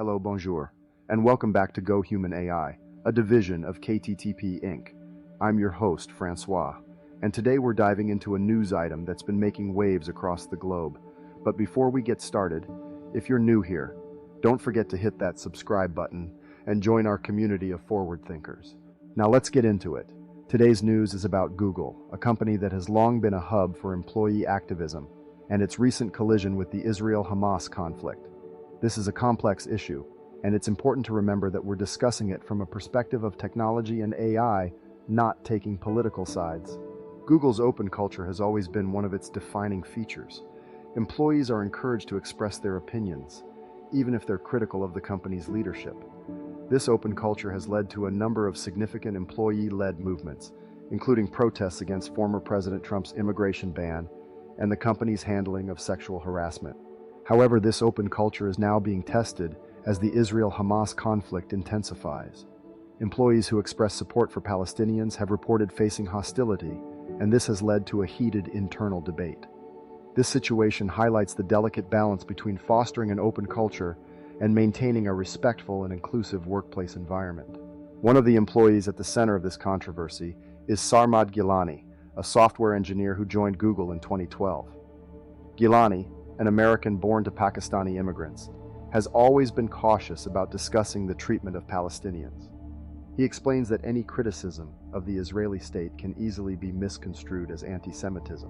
Hello, bonjour, and welcome back to Go Human AI, a division of KTTP Inc. I'm your host, Francois, and today we're diving into a news item that's been making waves across the globe. But before we get started, if you're new here, don't forget to hit that subscribe button and join our community of forward thinkers. Now let's get into it. Today's news is about Google, a company that has long been a hub for employee activism, and its recent collision with the Israel-Hamas conflict. This is a complex issue, and it's important to remember that we're discussing it from a perspective of technology and AI, not taking political sides. Google's open culture has always been one of its defining features. Employees are encouraged to express their opinions, even if they're critical of the company's leadership. This open culture has led to a number of significant employee-led movements, including protests against former President Trump's immigration ban and the company's handling of sexual harassment. However, this open culture is now being tested as the Israel-Hamas conflict intensifies. Employees who express support for Palestinians have reported facing hostility, and this has led to a heated internal debate. This situation highlights the delicate balance between fostering an open culture and maintaining a respectful and inclusive workplace environment. One of the employees at the center of this controversy is Sarmad Gilani, a software engineer who joined Google in 2012. Gilani, an American born to Pakistani immigrants, has always been cautious about discussing the treatment of Palestinians. He explains that any criticism of the Israeli state can easily be misconstrued as anti-Semitism,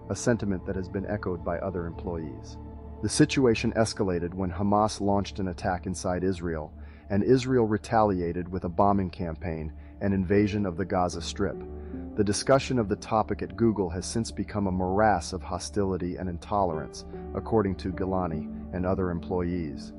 a sentiment that has been echoed by other employees. The situation escalated when Hamas launched an attack inside Israel, and Israel retaliated with a bombing campaign and invasion of the Gaza Strip. The discussion of the topic at Google has since become a morass of hostility and intolerance, according to Gilani and other employees.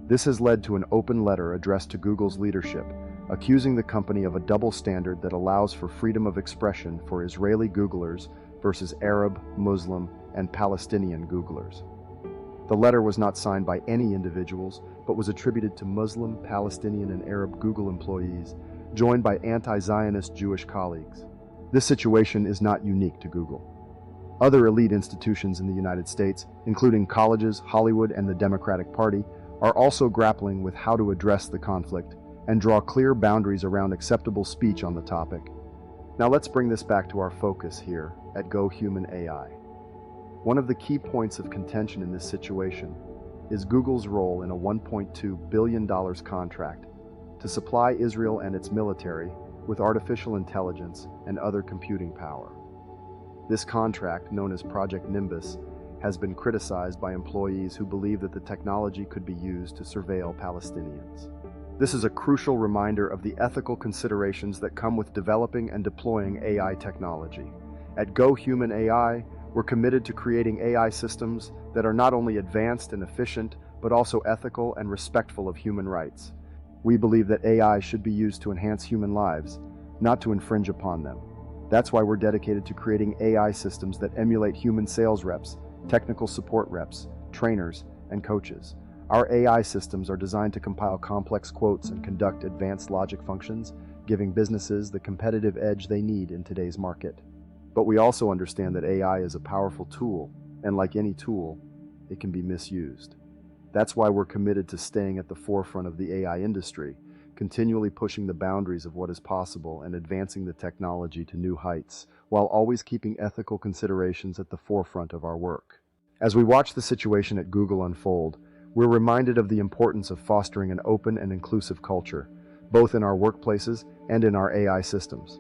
This has led to an open letter addressed to Google's leadership, accusing the company of a double standard that allows for freedom of expression for Israeli Googlers versus Arab, Muslim, and Palestinian Googlers. The letter was not signed by any individuals, but was attributed to Muslim, Palestinian, and Arab Google employees, joined by anti-Zionist Jewish colleagues. This situation is not unique to Google. Other elite institutions in the United States, including colleges, Hollywood, and the Democratic Party, are also grappling with how to address the conflict and draw clear boundaries around acceptable speech on the topic. Now let's bring this back to our focus here at Go Human AI. One of the key points of contention in this situation is Google's role in a $1.2 billion contract to supply Israel and its military with artificial intelligence and other computing power. This contract, known as Project Nimbus, has been criticized by employees who believe that the technology could be used to surveil Palestinians. This is a crucial reminder of the ethical considerations that come with developing and deploying AI technology. At Go Human AI, we're committed to creating AI systems that are not only advanced and efficient, but also ethical and respectful of human rights. We believe that AI should be used to enhance human lives, not to infringe upon them. That's why we're dedicated to creating AI systems that emulate human sales reps, technical support reps, trainers, and coaches. Our AI systems are designed to compile complex quotes and conduct advanced logic functions, giving businesses the competitive edge they need in today's market. But we also understand that AI is a powerful tool, and like any tool, it can be misused. That's why we're committed to staying at the forefront of the AI industry, continually pushing the boundaries of what is possible and advancing the technology to new heights, while always keeping ethical considerations at the forefront of our work. As we watch the situation at Google unfold, we're reminded of the importance of fostering an open and inclusive culture, both in our workplaces and in our AI systems.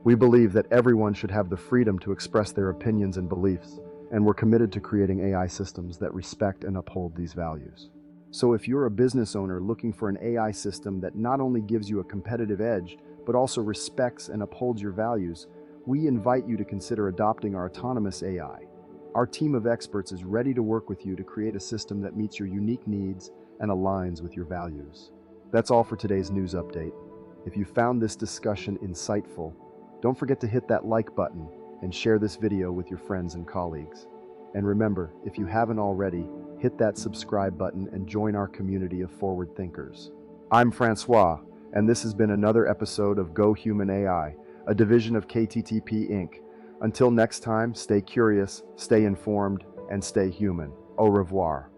We believe that everyone should have the freedom to express their opinions and beliefs, and we're committed to creating AI systems that respect and uphold these values. So if you're a business owner looking for an AI system that not only gives you a competitive edge, but also respects and upholds your values, we invite you to consider adopting our autonomous AI. Our team of experts is ready to work with you to create a system that meets your unique needs and aligns with your values. That's all for today's news update. If you found this discussion insightful, don't forget to hit that like button and share this video with your friends and colleagues. And remember, if you haven't already, hit that subscribe button and join our community of forward thinkers. I'm Francois, and this has been another episode of Go Human AI, a division of KTTP Inc. Until next time, stay curious, stay informed, and stay human. Au revoir.